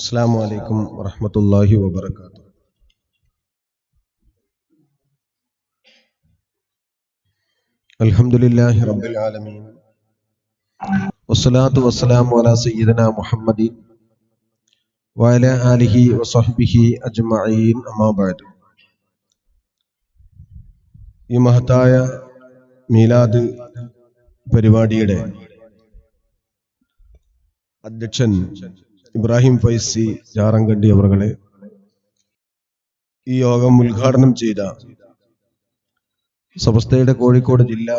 السلام عليكم ورحمة الله وبركاته. الحمد لله رب العالمين والصلاة والسلام على سيدنا محمد وعلى آله وصحبه أجمعين أما بعد. ഈ മഹത്തായ മീലാദ് പരിപാടിയുടെ അധ്യക്ഷൻ ഇബ്രാഹിം ഫൈസി ജാറങ്കണ്ടി അവറുകളെ, ഈ യോഗം ഉദ്ഘാടനം ചെയ്ത സമസ്തയുടെ കോഴിക്കോട് ജില്ലാ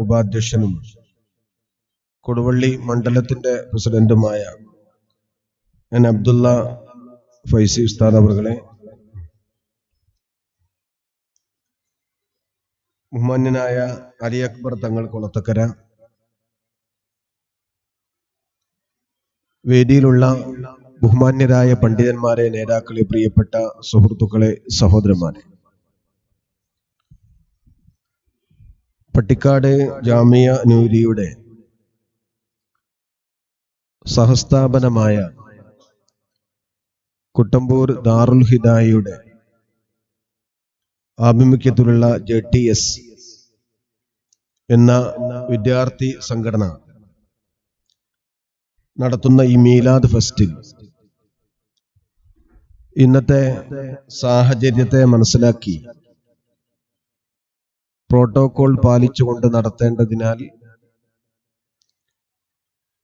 ഉപാധ്യക്ഷനും കൊടുവള്ളി മണ്ഡലത്തിന്റെ പ്രസിഡന്റുമായ എൻ അബ്ദുള്ള ഫൈസി ഉസ്താദ് അവറുകളെ, ബഹുമാന്യനായ അലി അക്ബർ തങ്ങൾ കൊളത്തക്കര, വേദിയിലുള്ള ബഹുമാന്യരായ പണ്ഡിതന്മാരെ, നേതാക്കളെ, പ്രിയപ്പെട്ട സുഹൃത്തുക്കളെ, സഹോദരന്മാരെ, പട്ടിക്കാട് ജാമിയ നൂരിയുടെ സഹസ്ഥാപനമായ കുട്ടമ്പൂർ ദാറുൽ ഹിദായയുടെ ആഭിമുഖ്യത്തിലുള്ള JTS എന്ന വിദ്യാർത്ഥി സംഘടന നടത്തുന്ന ഈ മീലാദ് ഫെസ്റ്റിൽ ഇന്നത്തെ സാഹചര്യത്തെ മനസ്സിലാക്കി പ്രോട്ടോകോൾ പാലിച്ചുകൊണ്ട് നടത്തേണ്ടതിനാൽ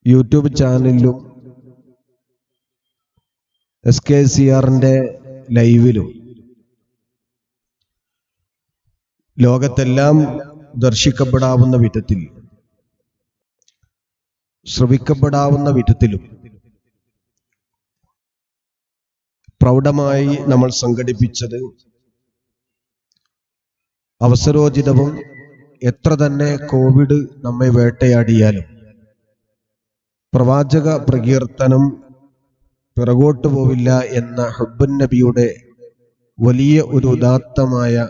യൂട്യൂബ് ചാനലിലും SKCRന്റെ ലൈവിലും ലോകത്തെല്ലാം ദർശിക്കപ്പെടാവുന്ന വിധത്തിൽ, ശ്രവിക്കപ്പെടാവുന്ന വിധത്തിലും പ്രൗഢമായി നമ്മൾ സംഘടിപ്പിച്ചത് അവസരോചിതവും, എത്ര തന്നെ കോവിഡ് നമ്മെ വേട്ടയാടിയാലും പ്രവാചക പ്രകീർത്തനം പിറകോട്ടു പോവില്ല എന്ന ഹുബ്ബുൻ നബിയുടെ വലിയ ഒരു ഉദാത്തമായ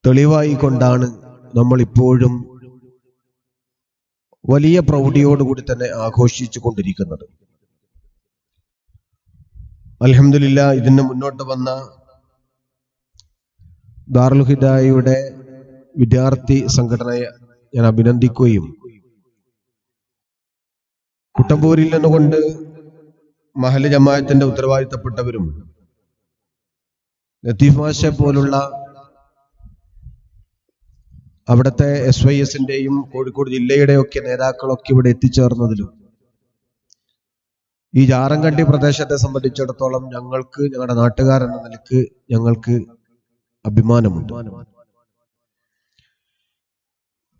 തെളിവായി കൊണ്ടാണ് നമ്മൾ ഇപ്പോഴും വലിയ പ്രൗഢിയോടുകൂടി തന്നെ ആഘോഷിച്ചു കൊണ്ടിരിക്കുന്നത്. അൽഹംദുലില്ലാഹ്, ഇതിന് മുന്നോട്ട് വന്ന ദാറുൽ ഹിദായയുടെ വിദ്യാർത്ഥി സംഘടനയെ ഞാൻ അഭിനന്ദിക്കുകയും, കുട്ടമ്പൂരിൽ നിന്നുകൊണ്ട് മഹല്ല് ജമാഅത്തിന്റെ ഉത്തരവാദിത്തപ്പെട്ടവരും ലത്തീഫ് മാഷെ പോലുള്ള അവിടുത്തെ SYSന്റെയും കോഴിക്കോട് ജില്ലയുടെയൊക്കെ നേതാക്കളൊക്കെ ഇവിടെ എത്തിച്ചേർന്നതിലും ഈ ജാറങ്കണ്ടി പ്രദേശത്തെ സംബന്ധിച്ചിടത്തോളം ഞങ്ങളുടെ നാട്ടുകാരെന്ന നിലക്ക് ഞങ്ങൾക്ക് അഭിമാനമുണ്ട്.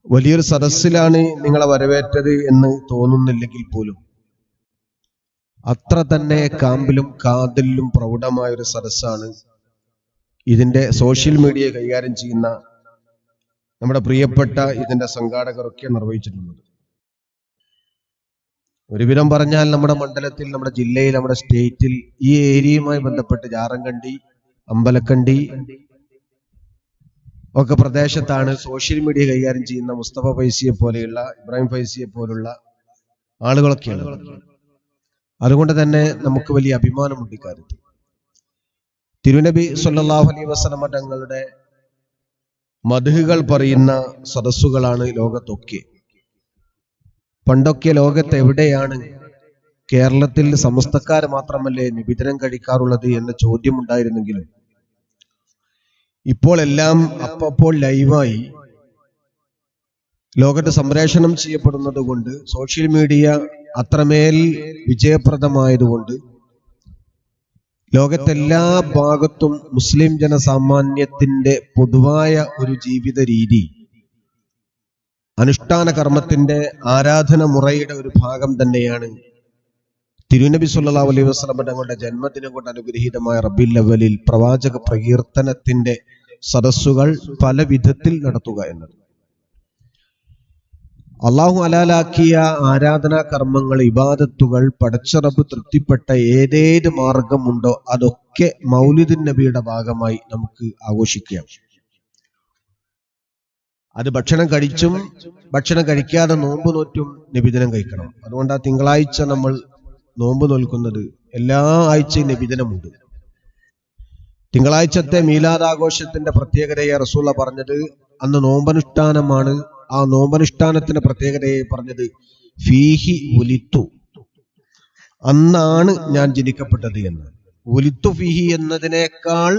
വലിയൊരു സദസ്സിലാണ് നിങ്ങളെ വരവേറ്റത് എന്ന് തോന്നുന്നില്ലെങ്കിൽ പോലും അത്ര തന്നെ കാമ്പിലും കാതിലും പ്രൗഢമായ ഒരു സദസ്സാണ് ഇതിന്റെ സോഷ്യൽ മീഡിയ കൈകാര്യം ചെയ്യുന്ന നമ്മുടെ പ്രിയപ്പെട്ട ഇതിന്റെ സംഘാടകരൊക്കെ നിർവഹിച്ചിട്ടുള്ളത്. ഒരുവിധം പറഞ്ഞാൽ നമ്മുടെ മണ്ഡലത്തിൽ, നമ്മുടെ ജില്ലയിൽ, നമ്മുടെ സ്റ്റേറ്റിൽ ഈ ഏരിയയുമായി ബന്ധപ്പെട്ട് ജാറങ്കണ്ടി, അമ്പലക്കണ്ടി ഒക്കെ പ്രദേശത്താണ് സോഷ്യൽ മീഡിയ കൈകാര്യം ചെയ്യുന്ന മുസ്തഫ ഫൈസിയെ പോലെയുള്ള, ഇബ്രാഹിം ഫൈസിയെ പോലുള്ള ആളുകളൊക്കെയാണ്. അതുകൊണ്ട് തന്നെ നമുക്ക് വലിയ അഭിമാനമുണ്ട് ഇക്കാര്യത്തിൽ. തിരുനബി സല്ലല്ലാഹു അലൈഹി വസല്ലം തങ്ങളുടെ മദ്ഹുകൾ പറയുന്ന സദസ്സുകളാണ് ലോകത്തൊക്കെ. പണ്ടൊക്കെ ലോകത്ത് എവിടെയാണ് കേരളത്തിൽ സമസ്തക്കാർ മാത്രമല്ലേ നിബിധനം കഴിക്കാറുള്ളത് എന്ന ചോദ്യം ഉണ്ടായിരുന്നെങ്കിലും ഇപ്പോൾ എല്ലാം അപ്പോൾ ലൈവായി ലോകത്ത് സംപ്രേഷണം ചെയ്യപ്പെടുന്നത് കൊണ്ട്, സോഷ്യൽ മീഡിയ അത്രമേൽ വിജയപ്രദമായതുകൊണ്ട് ലോകത്തെല്ലാ ഭാഗത്തും മുസ്ലിം ജനസാമാന്യത്തിന്റെ പൊതുവായ ഒരു ജീവിത രീതി, അനുഷ്ഠാന കർമ്മത്തിന്റെ ആരാധന മുറയുടെ ഒരു ഭാഗം തന്നെയാണ് തിരുനബി സല്ലല്ലാഹു അലൈഹി വസല്ലം തങ്ങളുടെ ജന്മദിനം കൊണ്ട് അനുഗ്രഹീതമായ റബീഉൽ അവ്വലിൽ പ്രവാചക പ്രകീർത്തനത്തിന്റെ സദസ്സുകൾ പല വിധത്തിൽ നടത്തുക എന്നത്. അള്ളാഹു ഹലാലാക്കിയ ആരാധനാ കർമ്മങ്ങൾ, ഇബാദത്തുകൾ, പടച്ച റബ്ബ് തൃപ്തിപ്പെട്ട ഏതേത് മാർഗമുണ്ടോ അതൊക്കെ മൗലിദുൻ നബിയുടെ ഭാഗമായി നമുക്ക് ആഘോഷിക്കാം. അത് ഭക്ഷണം കഴിച്ചും ഭക്ഷണം കഴിക്കാതെ നോമ്പ് നോറ്റും നബിദിനം കഴിക്കണം. അതുകൊണ്ട് ആ തിങ്കളാഴ്ച നമ്മൾ നോമ്പ് നോൽക്കുന്നത്. എല്ലാ ആഴ്ചയും നബിദിനമുണ്ട്. തിങ്കളാഴ്ചത്തെ മീലാദാഘോഷത്തിന്റെ പ്രത്യേകതയെ റസൂല പറഞ്ഞത് അന്ന് നോമ്പനുഷ്ഠാനമാണ്. ആ നോമ്പനുഷ്ഠാനത്തിന്റെ പ്രത്യേകതയെ പറഞ്ഞത് ഫീഹി ഉലിത്തു, അന്നാണ് ഞാൻ ജനിക്കപ്പെട്ടത് എന്ന്. ഉലിത്തു ഫീഹി എന്നതിനേക്കാൾ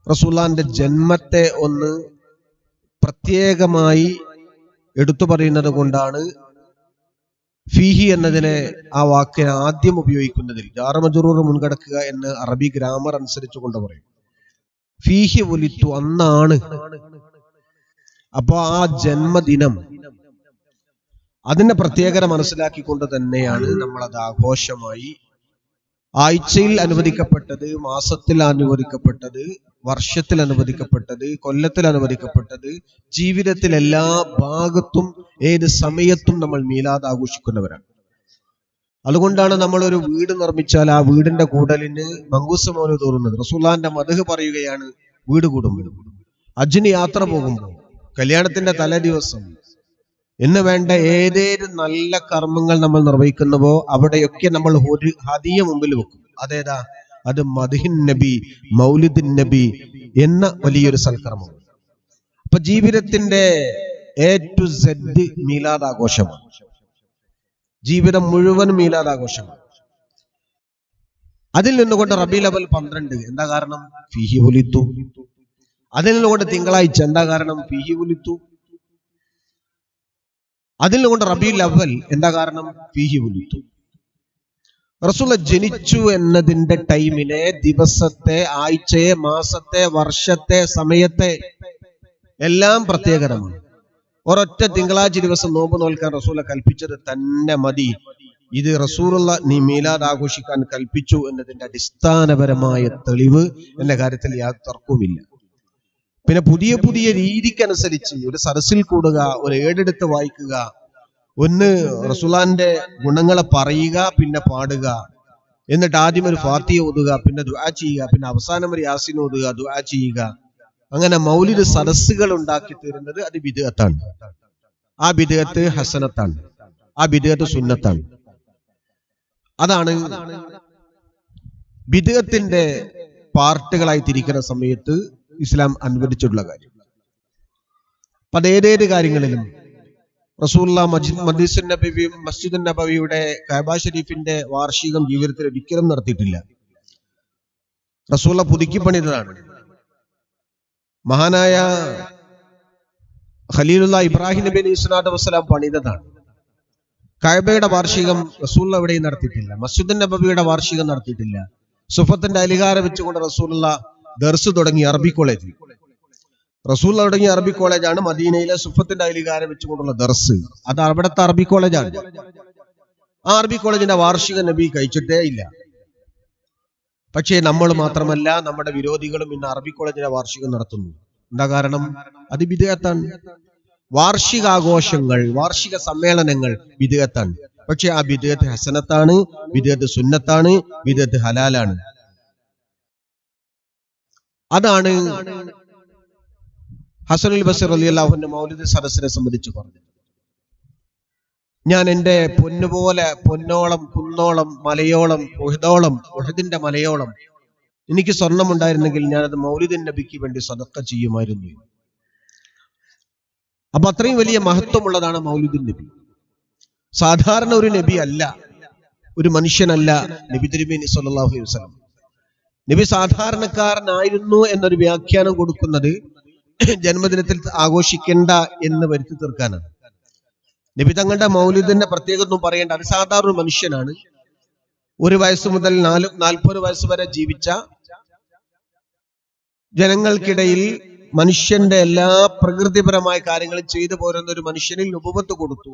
റസൂലുള്ളാഹിന്റെ ജന്മത്തെ ഒന്ന് പ്രത്യേകമായി എടുത്തു പറയുന്നത് കൊണ്ടാണ് ഫീഹി എന്നതിനെ, ആ വാക്കിനെ ആദ്യം ഉപയോഗിക്കുന്നതിൽ ജാർ മജ്റൂർ മുൻകടക്കുക എന്ന് അറബി ഗ്രാമർ അനുസരിച്ച് കൊണ്ട് പറയും. ഫീഹി ഉലിത്തു, അന്നാണ്. അപ്പൊ ആ ജന്മദിനം, അതിന്റെ പ്രത്യേകത മനസ്സിലാക്കിക്കൊണ്ട് തന്നെയാണ് നമ്മളത് ആഘോഷമായി ആഴ്ചയിൽ അനുവദിക്കപ്പെട്ടത്, മാസത്തിൽ അനുവദിക്കപ്പെട്ടത്, വർഷത്തിൽ അനുവദിക്കപ്പെട്ടത്, കൊല്ലത്തിൽ അനുവദിക്കപ്പെട്ടത്, ജീവിതത്തിൽ എല്ലാ ഭാഗത്തും ഏത് സമയത്തും നമ്മൾ മീലാദ് ആഘോഷിക്കുന്നവരാണ്. അതുകൊണ്ടാണ് നമ്മൾ ഒരു വീട് നിർമ്മിച്ചാൽ ആ വീടിന്റെ കൂടലിന് മങ്കൂസ് മൗലൂദ് തോന്നുന്നത്. റസൂലുള്ളാഹിന്റെ മദ്ഹ് പറയുകയാണ് വീട് കൂടുമ്പോൾ, ഹജ്ജിന് യാത്ര പോകുമ്പോൾ, കല്യാണത്തിന്റെ തലേ ദിവസം എന്ന് വേണ്ട ഏതേത് നല്ല കർമ്മങ്ങൾ നമ്മൾ നിർവഹിക്കുന്നുവോ അവിടെയൊക്കെ നമ്മൾ ഒരു ഹദിയ മുമ്പിൽ വെക്കും. അതേതാ? അത് മദ്ഹിൻ നബി, മൗലിദിൻ നബി എന്ന വലിയൊരു സൽക്കർമ്മം. അപ്പൊ ജീവിതത്തിന്റെ A to Z മീലാദാഘോഷമാണ്. ജീവിതം മുഴുവൻ മീലാദാഘോഷമാണ്. അതിൽ നിന്നുകൊണ്ട് റബീഉൽ അവ്വൽ 12 എന്താ കാരണം? ഫീഹി ഉലിത്തു. അതിൽ നിന്നുകൊണ്ട് തിങ്കളാഴ്ച എന്താ കാരണം? ഫീഹി ഉലിത്തു. അതിൽ നിന്നുകൊണ്ട് റബീഉൽ അവ്വൽ എന്താ കാരണം? ഫീഹി ഉലിത്തു. റസൂൽ ജനിച്ചു എന്നതിന്റെ ടൈമിനെ, ദിവസത്തെ, ആഴ്ചയെ, മാസത്തെ, വർഷത്തെ, സമയത്തെ എല്ലാം പ്രത്യേകമാണ്. ഒരൊറ്റ തിങ്കളാഴ്ച ദിവസം നോമ്പ് നോൽക്കാൻ റസൂല കൽപ്പിച്ചത് തന്നെ മതി. ഇത് റസൂലുള്ള നീ മീലാദ് ആഘോഷിക്കാൻ കൽപ്പിച്ചു എന്നതിന്റെ അടിസ്ഥാനപരമായ തെളിവ് എന്ന കാര്യത്തിൽ യാതൊരു തർക്കവുമില്ല. പിന്നെ പുതിയ പുതിയ രീതിക്കനുസരിച്ച് ഒരു സദസ്സിൽ കൂടുക, ഒരു ഏടെടുത്ത് വായിക്കുക, ഒന്ന് റസൂലുള്ളാഹിന്റെ ഗുണങ്ങളെ പറയുക, പിന്നെ പാടുക, എന്നിട്ട് ആദ്യം ഒരു ഫാത്തിഹ ഓതുക, പിന്നെ ദുആ ചെയ്യുക, പിന്നെ അവസാനം ഒരു യാസീൻ ഓതുക, ദുആ ചെയ്യുക. അങ്ങനെ മൗലിദ് സദസ്സുകൾ ഉണ്ടാക്കി തീരുന്നത് അത് ബിദ്അത്താണ്. ആ ബിദ്അത്ത് ഹസനത്താണ്, ആ ബിദ്അത്ത് സുന്നത്താണ്. അതാണ് ബിദ്അത്തിന്റെ പാർട്ടുകളായി തിരിക്കുന്ന സമയത്ത് ഇസ്ലാം അനുവദിച്ചിട്ടുള്ള കാര്യം. അപ്പൊ അതേതേത് കാര്യങ്ങളിലും റസൂലുള്ളാഹി മസ്ജിദുൻ നബവിയുടെ കഅബ ഷരീഫിന്റെ വാർഷികം ജീവിതത്തിൽ ഒരിക്കലും നടത്തിയിട്ടില്ല. റസൂലുള്ളാഹി പുതുക്കി പണിതതാണ്. മഹാനായ ഖലീലുല്ലാഹ് ഇബ്രാഹിം നബി അലൈഹി സ്വലാത്തു വസ്സലാം പണിതതാണ്. കഅബയുടെ വാർഷികം റസൂലുള്ളാഹി എവിടെയും നടത്തിയിട്ടില്ല. മസ്ജിദുൻ നബവിയുടെ വാർഷികം നടത്തിയിട്ടില്ല. സുഫത്തിന്റെ അലികാര വെച്ചുകൊണ്ട് റസൂലുള്ളാഹി ദർസ് തുടങ്ങി, അറബി കോളേജ്. റസൂൽ തുടങ്ങിയ അറബി കോളേജാണ് മദീനയിലെ സുഫത്തിന്റെ അലികാരം വെച്ചുകൊണ്ടുള്ള ദർസ്. അത് അവിടുത്തെ അറബി കോളേജാണ്. ആ അറബി കോളേജിന്റെ വാർഷിക നബി കഴിച്ചിട്ടേ ഇല്ല. പക്ഷേ നമ്മൾ മാത്രമല്ല, നമ്മുടെ വിരോധികളും ഇന്ന് അറബി കോളേജിന്റെ വാർഷികം നടത്തുന്നു. എന്താ കാരണം? അത് ബിദ്അത്താണ്. വാർഷികാഘോഷങ്ങൾ, വാർഷിക സമ്മേളനങ്ങൾ ബിദ്അത്താണ്. പക്ഷെ ആ ബിദ്അത്ത് ഹസനത്താണ്, ബിദ്അത്ത് സുന്നത്താണ്, ബിദ്അത്ത് ഹലാലാണ്. അതാണ് ഹസനുൽ ബസ്രി റളിയല്ലാഹു അൻഹു മൗലിദ് സദസ്സിനെ സംബന്ധിച്ച് പറഞ്ഞു. ഞാൻ എൻ്റെ പൊന്നുപോലെ, പൊന്നോളം, കുന്നോളം, മലയോളം, ഉഹദിന്റെ മലയോളം എനിക്ക് സ്വർണമുണ്ടായിരുന്നെങ്കിൽ ഞാനത് മൗലിദിൻ നബിക്ക് വേണ്ടി സദഖ ചെയ്യുമായിരുന്നു. അപ്പൊ അത്രയും വലിയ മഹത്വമുള്ളതാണ് മൗലിദിൻ നബി. സാധാരണ ഒരു നബി അല്ല, ഒരു മനുഷ്യനല്ല നബി തിരുമേനി സ്വല്ലല്ലാഹു അലൈഹി വസല്ലം. നബി സാധാരണക്കാരനായിരുന്നു എന്നൊരു വ്യാഖ്യാനം കൊടുക്കുന്നത് ജന്മദിനത്തിൽ ആഘോഷിക്കേണ്ട എന്ന് വരുത്തി തീർക്കാനാണ്. നബി തങ്ങളുടെ മൗലിദിന്റെ പ്രത്യേകത ഒന്നും പറയേണ്ട. അത് സാധാരണ ഒരു മനുഷ്യനാണ്. 1 വയസ്സ് മുതൽ 40 വയസ്സ് വരെ ജീവിച്ച ജനങ്ങൾക്കിടയിൽ മനുഷ്യന്റെ എല്ലാ പ്രകൃതിപരമായ കാര്യങ്ങളും ചെയ്തു പോരുന്ന ഒരു മനുഷ്യനിൽ നുബുവത്ത് കൊടുത്തു.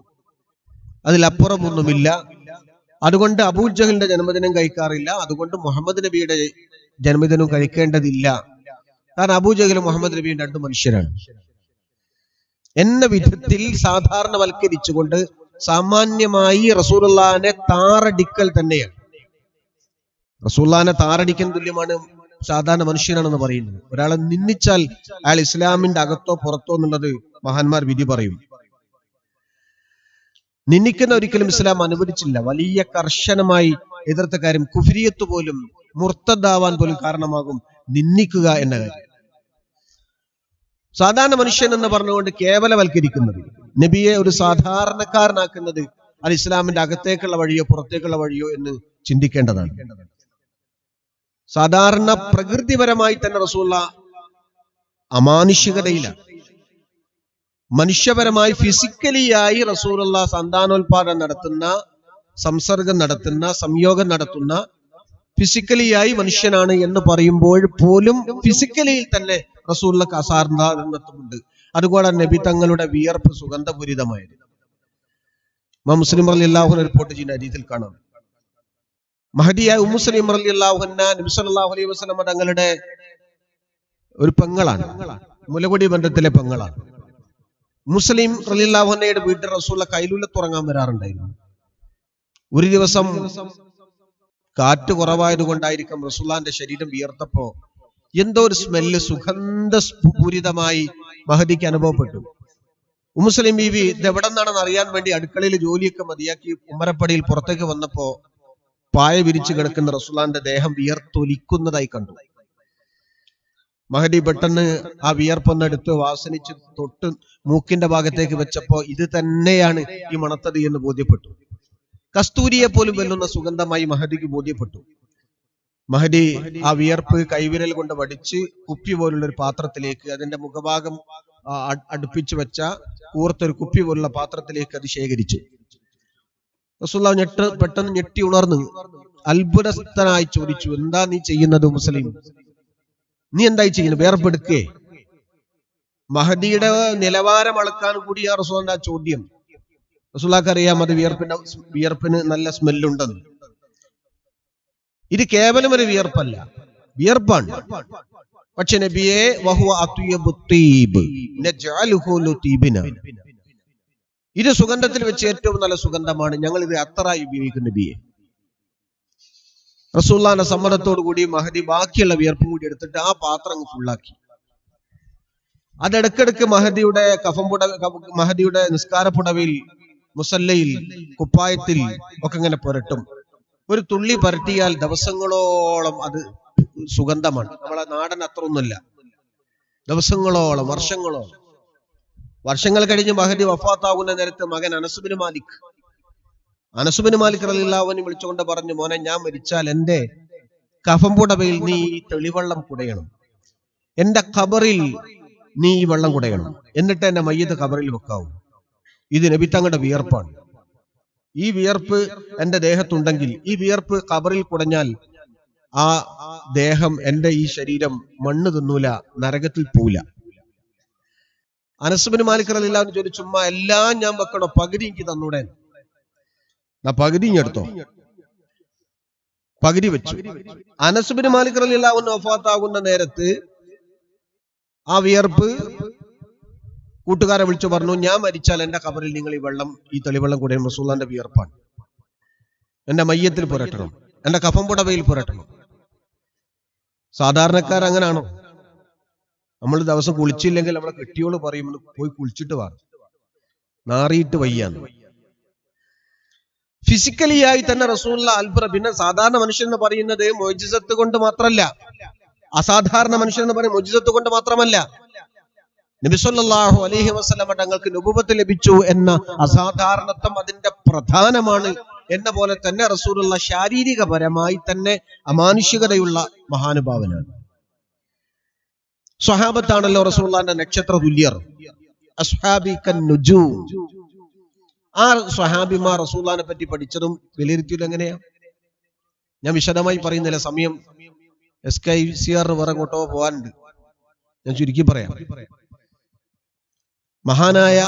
അതിലപ്പുറമൊന്നുമില്ല. അതുകൊണ്ട് അബൂജഹലിന്റെ ജന്മദിനം കഴിക്കാറില്ല, അതുകൊണ്ട് മുഹമ്മദ് നബിയുടെ ജന്മദിനം കഴിക്കേണ്ടതില്ല. കാരണം അബൂജഹലും മുഹമ്മദ് നബിയും 2 മനുഷ്യരാണ് എന്ന വിധത്തിൽ സാധാരണവൽക്കരിച്ചുകൊണ്ട് സാമാന്യമായി റസൂലുള്ളാഹിനെ താറടിക്കൽ തന്നെയാണ്. റസൂലുള്ളാഹിനെ താറടിക്കാൻ തുല്യമാണ് സാധാരണ മനുഷ്യനാണെന്ന് പറയുന്നത്. ഒരാളെ നിന്ദിച്ചാൽ അയാൾ ഇസ്ലാമിന്റെ അകത്തോ പുറത്തോ എന്നുള്ളത് മഹാന്മാർ വിധി പറയും. നിന്ദിക്കുന്ന ഒരിക്കലും ഇസ്ലാം അനുവദിച്ചില്ല. വലിയ കർശനമായി എതിർത്ത കാര്യം കുഫ്രിയത്ത് പോലും മുർത്തദാവാൻ പോലും കാരണമാകും നിന്ദിക്കുക എന്ന കാര്യം. സാധാരണ മനുഷ്യൻ എന്ന് പറഞ്ഞുകൊണ്ട് കേവലവൽക്കരിക്കുന്നത്, നബിയെ ഒരു സാധാരണക്കാരനാക്കുന്നത് അത് ഇസ്ലാമിന്റെ അകത്തേക്കുള്ള വഴിയോ പുറത്തേക്കുള്ള വഴിയോ എന്ന് ചിന്തിക്കേണ്ടതാണ്. സാധാരണ പ്രകൃതിപരമായി തന്നെ റസൂലുള്ള അമാനുഷികതയിലാണ്. മനുഷ്യപരമായി ഫിസിക്കലിയായി റസൂലുള്ള സന്താനോൽപാദനം നടത്തുന്ന, സംസർഗം നടത്തുന്ന, സംയോഗം നടത്തുന്ന ഫിസിക്കലിയായി മനുഷ്യനാണ് എന്ന് പറയുമ്പോൾ പോലും ഫിസിക്കലിയിൽ തന്നെ റസൂലുള്ളാഹിക്ക് അസാധാരണത്വമുണ്ട്. അതുപോലെ നബി തങ്ങളുടെ വിയർപ്പ് സുഗന്ധപൂരിതമായിരുന്നു. മുസ്ലിം റളിയല്ലാഹു അൻഹു റിപ്പോർട്ട് ചെയ്യുന്ന ഹദീസിൽ കാണാം, മഹദിയായ ഉമ്മു സലീം റളിയല്ലാഹു അൻഹ നബി സല്ലല്ലാഹു അലൈഹി വസല്ലം തങ്ങളുടെ ഒരു പെങ്ങളാണ്, മുലകുടി ബന്ധത്തിലെ പെങ്ങളാണ്. മുസ്ലിം റളിയല്ലാഹു അൻഹയുടെ വീട്ടിൽ റസൂലുള്ള കൈലൂലത്ത് ഉറങ്ങാൻ വരാറുണ്ടായിരുന്നു. ഒരു ദിവസം കാറ്റ് കുറവായത് കൊണ്ടായിരിക്കും റസൂലുള്ളാഹിന്റെ ശരീരം വിയർത്തപ്പോ എന്തോ ഒരു സ്മെല്ല് സുഗന്ധപൂരിതമായി മഹദിക്ക് അനുഭവപ്പെട്ടു. മുസ്ലിം ബീവി ഇത് എവിടെ നിന്നാണെന്ന് അറിയാൻ വേണ്ടി അടുക്കളയിൽ ജോലിയൊക്കെ മതിയാക്കി ഉമ്മറപ്പടിയിൽ പുറത്തേക്ക് വന്നപ്പോ പായ വിരിച്ചു കിടക്കുന്ന റസൂലുള്ളാഹിന്റെ ദേഹം വിയർത്തൊലിക്കുന്നതായി കണ്ടു. മഹദി പെട്ടെന്ന് ആ വിയർപ്പൊന്നെടുത്ത് വാസനിച്ച് തൊട്ട് മൂക്കിന്റെ ഭാഗത്തേക്ക് വെച്ചപ്പോ ഇത് തന്നെയാണ് ഈ മണത്തത് എന്ന് ബോധ്യപ്പെട്ടു. കസ്തൂരിയെ പോലും വെല്ലുന്ന സുഗന്ധമായി മഹദിക്ക് ബോധ്യപ്പെട്ടു. മഹദി ആ വിയർപ്പ് കൈവിരൽ കൊണ്ട് വടിച്ച് കുപ്പി പോലുള്ള ഒരു പാത്രത്തിലേക്ക്, അതിന്റെ മുഖഭാഗം അടുപ്പിച്ചു വെച്ച കൂർത്തൊരു കുപ്പി പോലുള്ള പാത്രത്തിലേക്ക് അത് ശേഖരിച്ചു. റസൂലുള്ളാഹി പെട്ടെന്ന് ഞെട്ടി ഉണർന്ന് അത്ഭുതസ്ഥനായി ചോദിച്ചു, എന്താ നീ ചെയ്യുന്നത് മുസ്ലിം? നീ എന്തായി ചെയ്യുന്നത്? വിയർപ്പെടുക്കേ? മഹദിയുടെ നിലവാരം അളക്കാൻ കൂടി ആ റസൂലിന്റെ ആ ചോദ്യം. റസൂലുള്ളാഹിക്ക് അറിയാം അത് വിയർപ്പിന് നല്ല സ്മെല്ലുണ്ടെന്ന്. ഇത് കേവലം ഒരു വിയർപ്പല്ല, വിയർപ്പാണ്. പക്ഷെ നബിയെ വഹുവ അത്വയബു തീബ് നജഅലുഹു ലുതീബിന, ഇത് സുഗന്ധത്തിൽ വെച്ച് ഏറ്റവും നല്ല സുഗന്ധമാണ്, ഞങ്ങൾ ഇത് അത്തറായി ഉപയോഗിക്കും നബിയെ. റസൂലുള്ളാഹിന്റെ സമ്മതത്തോടു കൂടി മഹദി ബാക്കിയുള്ള വിയർപ്പ് കൂടി എടുത്തിട്ട് ആ പാത്രം ഫുള്ളാക്കി. അതിടക്കിടക്ക് മഹദിയുടെ നിസ്കാരപ്പുടവിൽ, മുസല്ലയിൽ, കുപ്പായത്തിൽ ഒക്കെ ഇങ്ങനെ പുരട്ടും. ഒരു തുള്ളി പരട്ടിയാൽ ദിവസങ്ങളോളം അത് സുഗന്ധമാണ്. നമ്മളെ നാടൻ അത്ര ഒന്നുമില്ല, ദിവസങ്ങളോളം, വർഷങ്ങളോളം. വർഷങ്ങൾ കഴിഞ്ഞ് മഹദി വഫാത്താകുന്ന നേരത്ത് മകൻ അനസ് ബിൻ മാലിക് റളിയല്ലാഹു അൻഹു വിളിച്ചുകൊണ്ട് പറഞ്ഞു, മോനെ, ഞാൻ മരിച്ചാൽ എന്റെ കഫംപുടവയിൽ നീ ഈ തെളിവെള്ളം കുടയണം, എന്റെ ഖബറിൽ നീ ഈ വെള്ളം കുടയണം, എന്നിട്ട് എന്റെ മയ്യത്ത് ഖബറിൽ വെക്കാവൂ. ഇത് നബി തങ്ങളുടെ വിയർപ്പാണ്. ഈ വിയർപ്പ് എന്റെ ദേഹത്തുണ്ടെങ്കിൽ, ഈ വിയർപ്പ് ഖബറിൽ കുടഞ്ഞാൽ ആ ദേഹം, എന്റെ ഈ ശരീരം മണ്ണ് തിന്നൂല, നരകത്തിൽ പോവില്ല. അനസ് ബിൻ മാലിക് റളിയല്ലാഹു അൻഹു ചോദിച്ചു, ചുമ്മാ എല്ലാം ഞാൻ വെക്കണോ? പകുതി എനിക്ക് തന്നൂടെ? പകുതി എടുത്തോ? പകുതി വെച്ചു. അനസ് ബിൻ മാലിക് റളിയല്ലാഹു അൻഹു വഫാത്താകുന്ന നേരത്ത് ആ വിയർപ്പ് കൂട്ടുകാരെ വിളിച്ചു പറഞ്ഞു, ഞാൻ മരിച്ചാൽ എന്റെ ഖബറിൽ നിങ്ങൾ ഈ തെളിവെള്ളം കൂടെയും റസൂലുള്ളാഹിന്റെ വിയർപ്പാണ്, എന്റെ മയ്യത്തിൽ പുരട്ടണം, എന്റെ കഫംപുടവയിൽ പുരട്ടണം. സാധാരണക്കാർ അങ്ങനാണോ? നമ്മൾ ദിവസം കുളിച്ചില്ലെങ്കിൽ നമ്മളെ കെട്ടിയോള് പറയും, പോയി കുളിച്ചിട്ട് വാ, നാറിയിട്ട് വയ്യാന്ന്. ഫിസിക്കലിയായി തന്നെ റസൂലുള്ളാഹി അത്ഭുതം. പിന്നെ സാധാരണ മനുഷ്യൻ എന്ന് പറയുന്നത് മുഅ്ജിസത്ത് കൊണ്ട് മാത്രമല്ല, അസാധാരണ മനുഷ്യൻ എന്ന് പറയുന്നത് മുഅ്ജിസത്ത് കൊണ്ട് മാത്രമല്ല. നബി സല്ലല്ലാഹു അലൈഹി വസല്ലം തങ്ങൾക്ക് നുബുവത്ത് ലഭിച്ചു എന്ന അസാധാരണത്വം അതിന്റെ പ്രധാനമാണ്. എന്ന പോലെ തന്നെ റസൂലുള്ളാഹി ശാരീരികപരമായി തന്നെ അമാനുഷികതയുള്ള മഹാനുഭാവനാണ്. സ്വഹാബത്താണല്ലോ റസൂലുള്ളാഹിന്റെ നക്ഷത്ര തുല്യർ. അസ്ഹാബി കൻ നുജൂം. ആ സ്വഹാബിമാർ റസൂലുള്ളാഹിനെ പറ്റി പഠിച്ചതും വിലയിരുത്തിയതും എങ്ങനെയാ? ഞാൻ വിശദമായി പറയുന്നില്ല, സമയം SKCR വേറെങ്ങോട്ടോ പോകാനുണ്ട്, ഞാൻ ചുരുക്കി പറയാം. മഹാനായ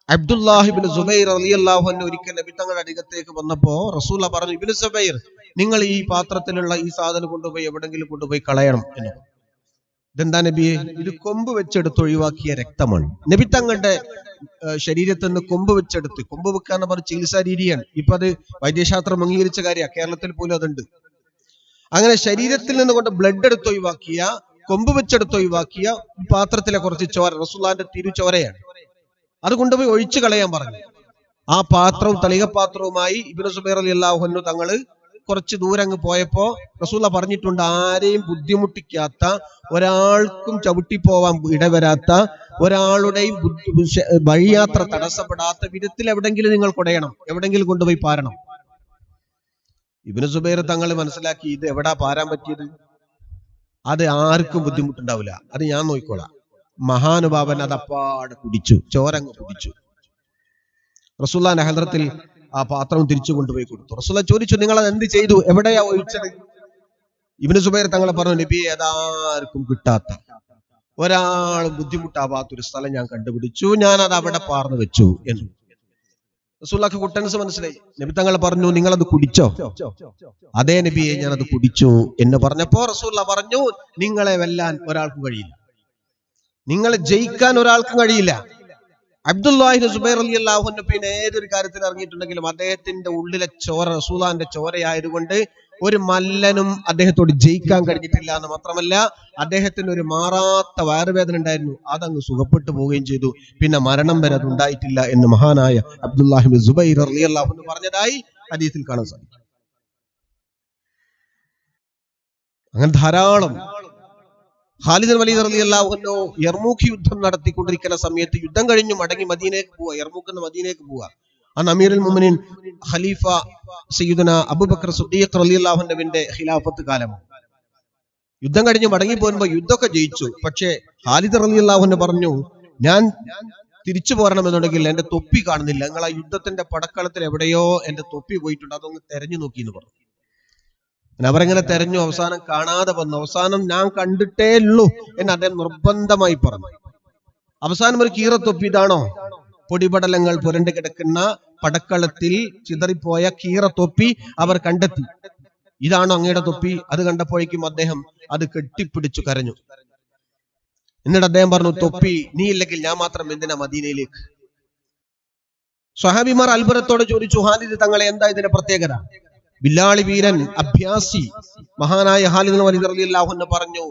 അബ്ദുല്ലാഹി ഇബ്നു സുബൈർ റളിയല്ലാഹു അൻഹു ഒരിക്കൽ നബി തങ്ങളുടെ അടുത്തേക്ക് വന്നപ്പോ റസൂല പറഞ്ഞു, ഇബ്നു സുബൈർ, നിങ്ങൾ ഈ പാത്രത്തിലുള്ള ഈ സാധനം കൊണ്ടുപോയി എവിടെങ്കിലും കൊണ്ടുപോയി കളയണം എന്ന്. ഇതെന്താ നബിയെ? ഇത് കൊമ്പ് വെച്ചെടുത്ത് ഒഴിവാക്കിയ രക്തമാണ്. നബി തങ്ങളുടെ ശരീരത്തിൽ നിന്ന് കൊമ്പ് വെച്ചെടുത്ത്, കൊമ്പ് വെക്കുക എന്ന് പറഞ്ഞ ചികിത്സാ രീതിയാണ്. ഇപ്പൊ അത് വൈദ്യശാസ്ത്രം അംഗീകരിച്ച കാര്യമാണ്, കേരളത്തിൽ പോലും അതുണ്ട്. അങ്ങനെ ശരീരത്തിൽ നിന്ന് കൊണ്ട് ബ്ലഡ് എടുത്ത് ഒഴിവാക്കിയ, കൊമ്പ് വെച്ചെടുത്ത് ഒഴിവാക്കിയ പാത്രത്തിലെ കുറച്ച് ചോര, റസൂലുള്ളാഹിന്റെ തിരുചോരയാണ്, അത് കൊണ്ടുപോയി ഒഴിച്ചു കളയാൻ പറഞ്ഞു. ആ പാത്രവും തളികപാത്രവുമായി ഇബ്നു സുബൈർ റളിയല്ലാഹു അൻഹു തങ്ങള് കുറച്ച് ദൂരം അങ്ങ് പോയപ്പോ റസൂല പറഞ്ഞിട്ടുണ്ട്, ആരെയും ബുദ്ധിമുട്ടിക്കാത്ത, ഒരാൾക്കും ചവിട്ടിപ്പോവാൻ ഇടവരാത്ത, ഒരാളുടെയും വഴിയാത്ര തടസ്സപ്പെടാത്ത വിധത്തിൽ എവിടെങ്കിലും നിങ്ങൾ കുടയണം, എവിടെങ്കിലും കൊണ്ടുപോയി പാരണം. ഇബ്നു സുബൈർ തങ്ങൾ മനസ്സിലാക്കി, ഇത് എവിടാ പാരാൻ പറ്റിയത്, അത് ആർക്കും ബുദ്ധിമുട്ടുണ്ടാവില്ല, അത് ഞാൻ നോക്കിക്കോളാം. മഹാനുഭാവൻ അത് അപ്പാടെ കുടിച്ചു, ചോരങ്ങ് കുടിച്ചു. റസൂലുള്ളാഹിന്റെ ഹദ്റത്തിൽ ആ പാത്രം തിരിച്ചു കൊണ്ടുപോയി കൊടുത്തു. റസൂലുള്ളാഹി ചോദിച്ചു, നിങ്ങൾ അത് എന്ത് ചെയ്തു, എവിടെയാ ഒഴിച്ചത്? ഇബ്നു സുബൈർ തങ്ങൾ പറഞ്ഞു, നബിയെ, അതാർക്കും കിട്ടാത്ത, ഒരാൾ ബുദ്ധിമുട്ടാവാത്തൊരു സ്ഥലം ഞാൻ കണ്ടുപിടിച്ചു, ഞാൻ അത് അവിടെ പാർന്നു വെച്ചു എന്ന്. റസൂലുള്ളാഹിക്ക് കുട്ടൻസ് മനസ്സിലായി. നബി തങ്ങൾ പറഞ്ഞു, നിങ്ങളത് കുടിച്ചോ? അതേ നബിയെ, ഞാനത് കുടിച്ചു എന്ന് പറഞ്ഞപ്പോ റസൂലുള്ളാഹി പറഞ്ഞു, നിങ്ങളെ വെല്ലാൻ ഒരാൾക്കും കഴിയില്ല, നിങ്ങളെ ജയിക്കാൻ ഒരാൾക്കും കഴിയില്ല. അബ്ദുല്ലാഹി സുബൈർ റളിയല്ലാഹു അൻഹു പിന്നെ ഏതൊരു കാര്യത്തിൽ ഇറങ്ങിയിട്ടുണ്ടെങ്കിലും അദ്ദേഹത്തിന്റെ ഉള്ളിലെ ചോര റസൂലുള്ളാഹിന്റെ ചോരയായതുകൊണ്ട് ഒരു മല്ലനും അദ്ദേഹത്തോട് ജയിക്കാൻ കഴിഞ്ഞിട്ടില്ല എന്ന് മാത്രമല്ല, അദ്ദേഹത്തിന് ഒരു മാറാത്ത വയറുവേദന ഉണ്ടായിരുന്നു, അതങ്ങ് സുഖപ്പെട്ടു പോവുകയും ചെയ്തു. പിന്നെ മരണം വരെ അത് ഉണ്ടായിട്ടില്ല എന്ന് മഹാനായ അബ്ദുല്ലാഹി സുബൈർ റളിയല്ലാഹു അൻഹു പറഞ്ഞതായി ഹദീസിൽ കാണാൻ സാധിക്കും. അങ്ങനെ ധാരാളം. ഖാലിദ് വലീദ് റളിയല്ലാഹു അൻഹു യർമൂക്ക് യുദ്ധം നടത്തിക്കൊണ്ടിരിക്കുന്ന സമയത്ത് യുദ്ധം കഴിഞ്ഞു മടങ്ങി മദീനയ്ക്ക് പോവുക, യർമൂക്ക് മദീനയ്ക്ക് പോവുക. അന്ന് അമീറുൽ മുഅ്മിനീൻ ഖലീഫ സയ്യിദുന അബൂബക്കർ സിദ്ദീഖ് റളിയല്ലാഹു അൻഹുവിന്റെ ഖിലാഫത്ത് കാലമാണ്. യുദ്ധം കഴിഞ്ഞ് മടങ്ങി പോകുമ്പോൾ യുദ്ധമൊക്കെ ജയിച്ചു. പക്ഷേ ഖാലിദ് റളിയല്ലാഹു അൻഹു പറഞ്ഞു, ഞാൻ തിരിച്ചു പോരണമെന്നുണ്ടെങ്കിൽ എന്റെ തൊപ്പി കാണുന്നില്ല, നിങ്ങൾ ആ യുദ്ധത്തിന്റെ പടക്കളത്തിൽ എവിടെയോ എന്റെ തൊപ്പി പോയിട്ടുണ്ട്, അതൊന്ന് തെരഞ്ഞു നോക്കി എന്ന് പറഞ്ഞു. അവരെങ്ങനെ തെരഞ്ഞു, അവസാനം കാണാതെ വന്നു. അവസാനം ഞാൻ കണ്ടിട്ടേ ഉള്ളൂ എന്ന് അദ്ദേഹം നിർബന്ധമായി പറഞ്ഞു. അവസാനം ഒരു കീറത്തൊപ്പി, ഇതാണോ പൊടിപടലങ്ങൾ പുരണ്ടു കിടക്കുന്ന പടക്കളത്തിൽ ചിതറിപ്പോയ കീറത്തൊപ്പി അവർ കണ്ടെത്തി. ഇതാണോ അങ്ങയുടെ തൊപ്പി? അത് കണ്ടപ്പോഴേക്കും അദ്ദേഹം അത് കെട്ടിപ്പിടിച്ചു കരഞ്ഞു. എന്നിട്ട് അദ്ദേഹം പറഞ്ഞു, തൊപ്പി നീ ഇല്ലെങ്കിൽ ഞാൻ മാത്രം എന്തിനാ മദീനയിലേക്ക്? സ്വഹാബിമാർ അത്ഭുതത്തോടെ ചോദിച്ചു, ഖാലിദ് തങ്ങളെ, എന്താ ഇതിന്റെ പ്രത്യേകത? ബിലാളി വീരൻ, അഭ്യാസി മഹാനായ ഖാലിദ് വലീദ് റളിയല്ലാഹു അൻഹു പറഞ്ഞു,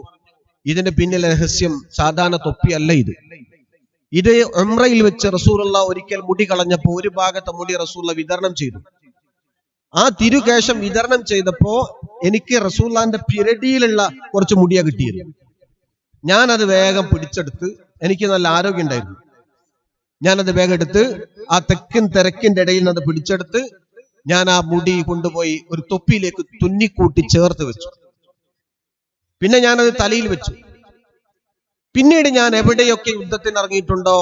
ഇതിന്റെ പിന്നിലെ രഹസ്യം സാധാരണ തൊപ്പിയല്ല, ഇത് ഉംറയിൽ വെച്ച് റസൂലുള്ളാഹി ഒരിക്കൽ മുടി കളഞ്ഞപ്പോ ഒരു ഭാഗത്തെ മുടി റസൂലുള്ളാഹി വിതരണം ചെയ്തു. ആ തിരുകേശം വിതരണം ചെയ്തപ്പോ എനിക്ക് റസൂലുള്ളാഹിന്റെ പിരടിയിലുള്ള കുറച്ച് മുടിയാ കിട്ടിയത്. ഞാനത് വേഗം പിടിച്ചെടുത്ത്, എനിക്ക് നല്ല ആരോഗ്യം ഉണ്ടായിരുന്നു, ഞാനത് വേഗം എടുത്ത് ആ തെക്കും തിരക്കിന്റെ ഇടയിൽ നിന്ന് പിടിച്ചെടുത്ത് ഞാൻ ആ മുടി കൊണ്ടുപോയി ഒരു തൊപ്പിയിലേക്ക് തുന്നിക്കൂട്ടി ചേർത്ത് വെച്ചു. പിന്നെ ഞാനത് തലയിൽ വെച്ചു. പിന്നീട് ഞാൻ എവിടെയൊക്കെ യുദ്ധത്തിന് ഇറങ്ങിയിട്ടുണ്ടോ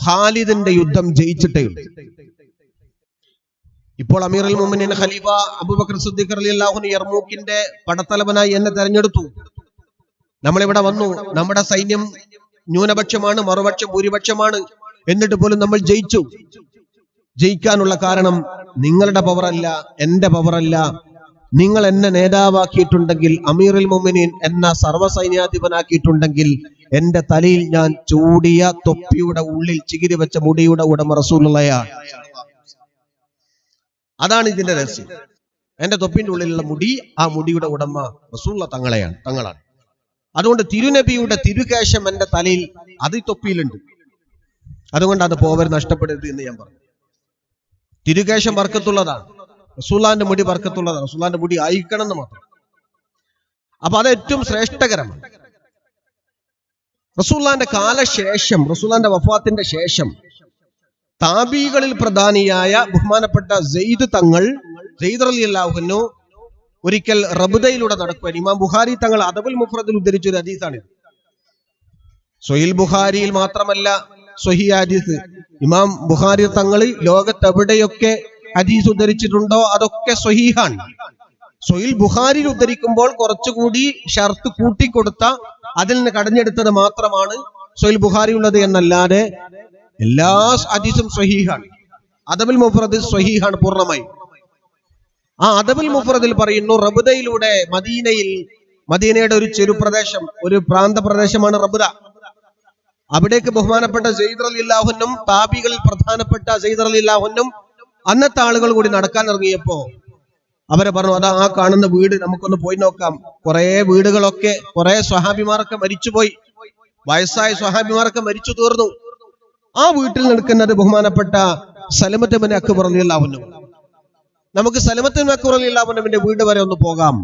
ഖാലിദിന്റെ യുദ്ധം ജയിച്ചിട്ടേ ഉള്ളൂ. ഇപ്പോൾ അമീറുൽ മുഅ്മിനീൻ ഖലീഫ അബൂബക്കർ സിദ്ദീഖ് റളിയല്ലാഹു അൻഹു യർമൂക്കിന്റെ പടത്തലവനായി എന്നെ തെരഞ്ഞെടുത്തു. നമ്മളിവിടെ വന്നു, നമ്മുടെ സൈന്യം ന്യൂനപക്ഷമാണ്, മറുപക്ഷം ഭൂരിപക്ഷമാണ്, എന്നിട്ട് പോലും നമ്മൾ ജയിച്ചു. ജയിക്കാനുള്ള കാരണം നിങ്ങളുടെ പവറല്ല, എന്റെ പവറല്ല. നിങ്ങൾ എന്നെ നേതാവാക്കിയിട്ടുണ്ടെങ്കിൽ, അമീറുൽ മുഅ്മിനീൻ എന്ന സർവ്വസൈന്യാധിപനാക്കിയിട്ടുണ്ടെങ്കിൽ, എന്റെ തലയിൽ ഞാൻ ചൂടിയ തൊപ്പിയുടെ ഉള്ളിൽ ചികിരി വെച്ച മുടിയുടെ ഉടമ റസൂലുള്ളാഹിയാണ്. അതാണ് ഇതിന്റെ രഹസ്യം. എന്റെ തൊപ്പിന്റെ ഉള്ളിലുള്ള മുടി, ആ മുടിയുടെ ഉടമ റസൂലുള്ളാഹി തങ്ങളാണ്. അതുകൊണ്ട് തിരുനബിയുടെ തിരുകേശം എന്റെ തലയിൽ, അത് തൊപ്പിയിലുണ്ട്. അതുകൊണ്ട് അത് പോവർ നഷ്ടപ്പെടരുത് എന്ന് ഞാൻ പറഞ്ഞു. തിരുകേശം ബർക്കത്തുള്ളതാണ്, റസൂലുള്ളാഹിന്റെ മുടി ബർക്കത്തുള്ളതാണ്, റസൂലുള്ളാഹിന്റെ മുടി ആയിക്കണം എന്ന് മാത്രം. അപ്പൊ അത് ഏറ്റവും ശ്രേഷ്ഠകരമാണ്. റസൂലുള്ളാഹിന്റെ കാലശേഷം, റസൂലുള്ളാഹിന്റെ വഫാത്തിന്റെ ശേഷം താബീകളിൽ പ്രധാനിയായ ബഹുമാനപ്പെട്ട സെയ്ദ് തങ്ങൾ, സെയ്ദ് റളിയല്ലാഹു അൻഹു ഒരിക്കൽ റബ്ദയിലൂടെ നടക്കുവാൻ, ഇമാം ബുഖാരി തങ്ങൾ അദബുൽ മുഫ്രദിൽ ഉദ്ധരിച്ച ഒരു ഹദീസാണിത്. സ്വഹീഹ് ബുഖാരിയിൽ മാത്രമല്ല, സ്വഹീഹ് ഹദീസ് ഇമാം ബുഖാരി തങ്ങൾ ലോകത്ത് എവിടെയൊക്കെ ഹദീസ് ഉദ്ധരിച്ചിട്ടുണ്ടോ അതൊക്കെ സ്വഹീഹാണ്. സ്വഹീഹ് ബുഖാരിയിൽ ഉദ്ധരിക്കുമ്പോൾ കുറച്ചുകൂടി ഷർത്ത് കൂട്ടിക്കൊടുത്ത, അതിൽ നിന്ന് കടഞ്ഞെടുത്തത് മാത്രമാണ് സ്വഹീഹ് ബുഖാരി ഉള്ളത് എന്നല്ലാതെ എല്ലാ ഹദീസും സ്വഹീഹാണ്. അദബുൽ മുഫ്രദ് സ്വഹീഹാണ് പൂർണ്ണമായി. ആ അദബുൽ മുഫ്രദിൽ പറയുന്നു, റബ്ദയിലൂടെ മദീനയുടെ ഒരു ചെറുപ്രദേശം, ഒരു പ്രാന്തപ്രദേശമാണ് റബ്ദ. അവിടേക്ക് ബഹുമാനപ്പെട്ട സെയ്ദ് റളിയല്ലാഹു അൻഹും താബികളിൽ പ്രധാനപ്പെട്ട സെയ്ദ് റളിയല്ലാഹു അൻഹും അന്നത്തെ ആളുകൾ കൂടി നടക്കാൻ ഇറങ്ങിയപ്പോ അവരെ പറഞ്ഞു, അതാ ആ കാണുന്ന വീട്, നമുക്കൊന്ന് പോയി നോക്കാം. കുറെ വീടുകളൊക്കെ, കുറെ സ്വഹാബിമാരൊക്കെ മരിച്ചുപോയി, വയസ്സായ സ്വഹാബിമാരൊക്കെ മരിച്ചു തീർന്നു. ആ വീട്ടിൽ നിൽക്കുന്നത് ബഹുമാനപ്പെട്ട സലമത്ത് ഇബ്നു അക്ബർ റളിയല്ലാഹു അൻഹു. നമുക്ക് സലമത്ത് ഇബ്നു അക്ബർ റളിയല്ലാഹു അൻഹുവിന്റെ വീട് വരെ ഒന്ന് പോകാം.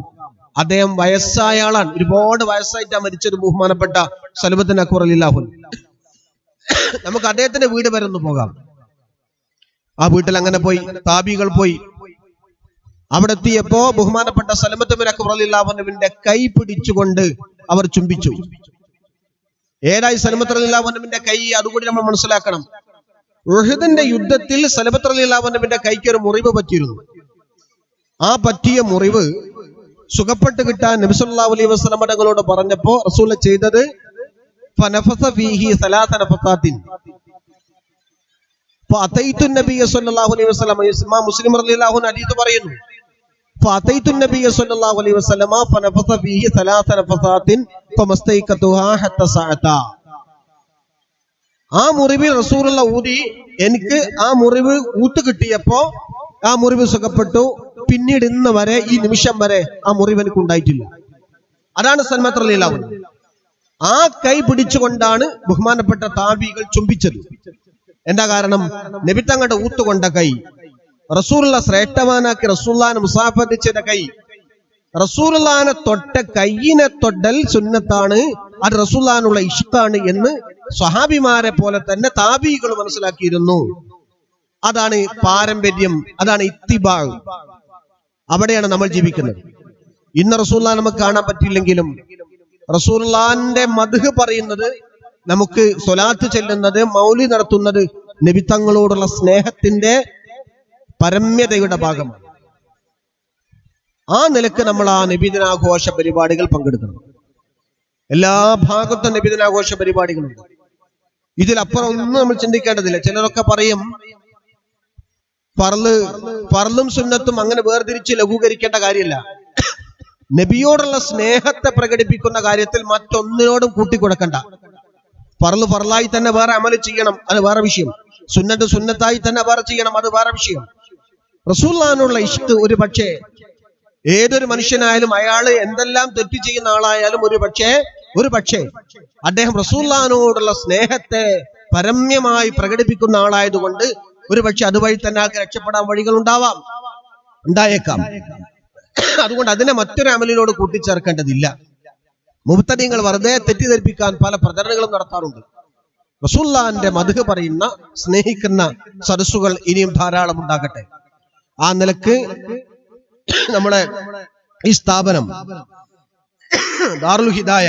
അദ്ദേഹം വയസ്സായ ആളാണ്, ഒരുപാട് വയസ്സായിട്ടാണ് മരിച്ചത് ബഹുമാനപ്പെട്ട സലമത്ത് ഇബ്നു അക്ബർ റളിയല്ലാഹു അൻഹു. നമുക്ക് അദ്ദേഹത്തിന്റെ വീട് വരെ ഒന്ന് പോകാം. ആ വീട്ടിൽ അങ്ങനെ പോയി, താബികൾ പോയി. അവിടെ എത്തിയപ്പോ ബഹുമാനപ്പെട്ട സലമത്ത് ഇബ്നു അക്ബർ റളിയല്ലാഹു അൻഹുവിന്റെ കൈ പിടിച്ചുകൊണ്ട് അവർ ചുംബിച്ചു. ഏതായി സലമത്ത് റളിയല്ലാഹു അൻഹുവിന്റെ കൈ? അതുകൂടി നമ്മൾ മനസ്സിലാക്കണം. ഉഹദിന്റെ യുദ്ധത്തിൽ സലമത്ത് റളിയല്ലാഹു അൻഹുവിന്റെ കൈക്ക് ഒരു മുറിവ് പറ്റിയിരുന്നു. ആ പറ്റിയ മുറിവ് സുഖപ്പെട്ട് കിട്ടാൻ നബി സല്ലല്ലാഹു അലൈഹി വസല്ലം തങ്ങളോട് പറഞ്ഞപ്പോ റസൂൽ ചെയ്തത് ഫനഫസ ഫീഹി സലാസ നഫസാത്തിൻ. ഫഅതൈതു നബിയ സല്ലല്ലാഹു അലൈഹി വസല്ലം, ഇമാം മുസ്ലിം റളിയല്ലാഹു അൻഹു ഹദീസ് പറയുന്നു, ഫഅതൈതു നബിയ സല്ലല്ലാഹു അലൈഹി വസല്ലം ഫനഫസ ഫീഹി സലാസ നഫസാത്തിൻ ഫമസ്തൈഖതുഹാ ഹത്ത സഅത. ആ മുറിവിൽ റസൂലുള്ള ഊതി, എനിക്ക് ആ മുറിവ് ഊത്ത് കിട്ടിയപ്പോ ആ മുറിവ് സുഖപ്പെട്ടു. പിന്നീട് ഇന്ന് വരെ, ഈ നിമിഷം വരെ ആ മുറിവ് എനിക്ക് ഉണ്ടായിട്ടില്ല. അതാണ് സലമത്ത് റളിയല്ലാഹു അൻഹു. ആ കൈ പിടിച്ചുകൊണ്ടാണ് ബഹുമാനപ്പെട്ട താബികൾ ചുംബിച്ചത്. എന്താ കാരണം? നബി തങ്ങളുടെ ഊത്തുകൊണ്ട കൈ, റസൂലുള്ള ശ്രേഷ്ഠവാനാക്കി റസൂലുള്ളാഹിനെ മുസാഫഹത്ത് ചെയ്ത കൈ, റസൂലുള്ളാഹിനെ തൊട്ട കൈയിനെ തൊട്ടൽ സുന്നത്താണ്, അത് റസൂലുള്ളാഹിനുള്ള ഇഷ്ടാണ് എന്ന് സ്വഹാബിമാരെ പോലെ തന്നെ താബികൾ മനസ്സിലാക്കിയിരുന്നു. അതാണ് പാരമ്പര്യം, അതാണ് ഇത്തിബാ. അവിടെയാണ് നമ്മൾ ജീവിക്കുന്നത്. ഇന്ന് റസൂലുള്ളാഹിനെ നമുക്ക് കാണാൻ പറ്റില്ലെങ്കിലും റസൂലുള്ളാഹിന്റെ മദ്ഹ് പറയുന്നത്, നമുക്ക് സ്വലാത്ത് ചെല്ലുന്നത്, മൗലിദ് നടത്തുന്നത് നബി തങ്ങളോടുള്ള സ്നേഹത്തിന്റെ പരമ്യതയുടെ ഭാഗമാണ്. ആ നിലക്ക് നമ്മൾ ആ നബിദിനാഘോഷ പരിപാടികൾ പങ്കെടുക്കണം. എല്ലാ ഭാഗത്തും നബിദിനാഘോഷ പരിപാടികളുണ്ട്. ഇതിലപ്പുറം ഒന്നും നമ്മൾ ചിന്തിക്കേണ്ടതില്ല. ചിലരൊക്കെ പറയും ഫർളും സുന്നത്തും അങ്ങനെ വേർതിരിച്ച് ലഘൂകരിക്കേണ്ട കാര്യമില്ല. നബിയോടുള്ള സ്നേഹത്തെ പ്രകടിപ്പിക്കുന്ന കാര്യത്തിൽ മറ്റൊന്നിനോടും കൂട്ടിക്കൊടുക്കണ്ട. ഫർളായി തന്നെ വേറെ അമല് ചെയ്യണം, അത് വേറെ വിഷയം. സുന്നത്ത് സുന്നത്തായി തന്നെ വേറെ ചെയ്യണം, അത് വേറെ വിഷയം. റസൂലുള്ളാഹിനുള്ള ഇഷ്ട് ഒരു പക്ഷേ ഏതൊരു മനുഷ്യനായാലും, അയാള് എന്തെല്ലാം തെറ്റ് ചെയ്യുന്ന ആളായാലും ഒരു പക്ഷേ അദ്ദേഹം റസൂലുള്ളാഹിനോടുള്ള സ്നേഹത്തെ പരമ്യമായി പ്രകടിപ്പിക്കുന്ന ആളായതുകൊണ്ട് ഒരു പക്ഷെ അതുവഴി തന്നെ ആൾക്ക് രക്ഷപ്പെടാൻ വഴികൾ ഉണ്ടായേക്കാം. അതുകൊണ്ട് അതിനെ മറ്റൊരു അമലിനോട് കൂട്ടിച്ചേർക്കേണ്ടതില്ല. മുബ്തദിങ്ങൾ വെറുതെ തെറ്റിദ്ധരിപ്പിക്കാൻ പല പ്രചരണങ്ങളും നടത്താറുണ്ട്. റസൂലുള്ളാഹിന്റെ മദ്ഹ് പറയുന്ന, സ്നേഹിക്കുന്ന സദസ്സുകൾ ഇനിയും ധാരാളം ഉണ്ടാകട്ടെ. ആ നിലക്ക് നമ്മളെ ഈ സ്ഥാപനം ദാറുൽ ഹിദായ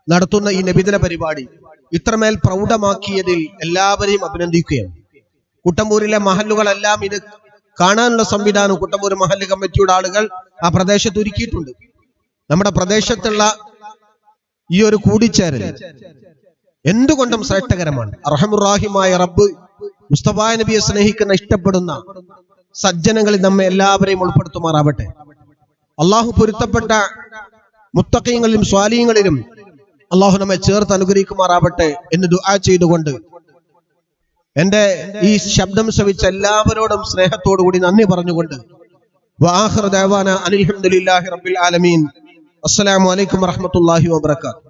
നടത്തുന്ന ഈ നബിദിന പരിപാടി ഇത്രമേൽ പ്രൗഢമാക്കിയതിൽ എല്ലാവരെയും അഭിനന്ദിക്കുകയാണ്. കുട്ടമ്പൂരിലെ മഹല്ലുകളെല്ലാം ഇത് കാണാനുള്ള സംവിധാനം കുട്ടമ്പൂർ മഹല്ല് കമ്മിറ്റിയുടെ ആളുകൾ ആ പ്രദേശത്ത് ഒരുക്കിയിട്ടുണ്ട്. നമ്മുടെ പ്രദേശത്തുള്ള ഈ ഒരു കൂടിച്ചേരൽ എന്തുകൊണ്ടും ശ്രേഷ്ഠകരമാണ്. അർഹമുറാഹിമായ റബ്ബ് മുസ്തഫ നബിയെ സ്നേഹിക്കുന്ന, ഇഷ്ടപ്പെടുന്ന സജ്ജനങ്ങളിൽ നമ്മെ എല്ലാവരെയും ഉൾപ്പെടുത്തുമാറാവട്ടെ. അള്ളാഹു പൊരുത്തപ്പെട്ട മുത്തഖീങ്ങളിലും സ്വാലിഹീങ്ങളിലും അള്ളാഹു നമ്മെ ചേർത്ത് അനുഗ്രഹിക്കുമാറാവട്ടെ എന്ന് ദുആ ചെയ്തുകൊണ്ട് എന്റെ ഈ ശബ്ദം ശ്രവിച്ച എല്ലാവരോടും സ്നേഹത്തോടു കൂടി നന്ദി പറഞ്ഞുകൊണ്ട് വആഖിറു ദഅവാന അൽഹംദുലില്ലാഹി റബ്ബിൽ ആലമീൻ. അസ്സലാമു അലൈക്കും വറഹ്മത്തുള്ളാഹി വബറകാതുഹു.